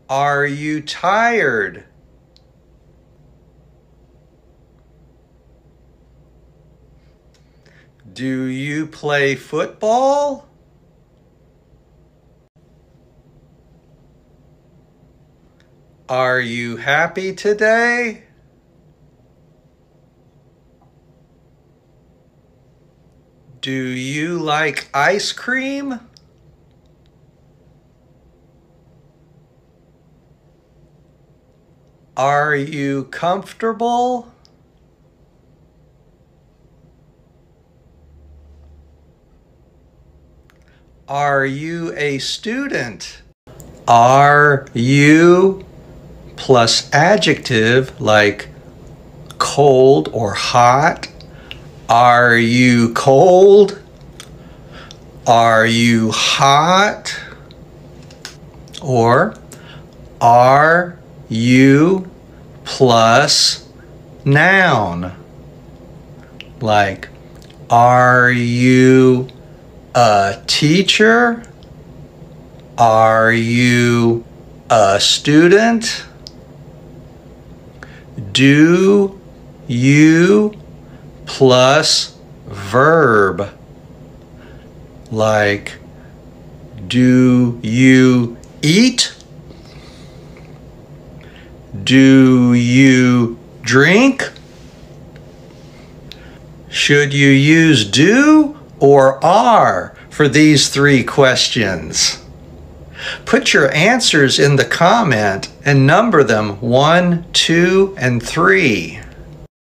Are you tired? Do you play football? Are you happy today? Do you like ice cream? Are you comfortable? Are you a student? Are you plus adjective like cold or hot? Are you cold? Are you hot? Or are you plus noun like are you a teacher? Are you a student? Do you plus verb like do you eat? Do you drink? Should you use do or are for these three questions? Put your answers in the comment and number them 1, 2, and 3.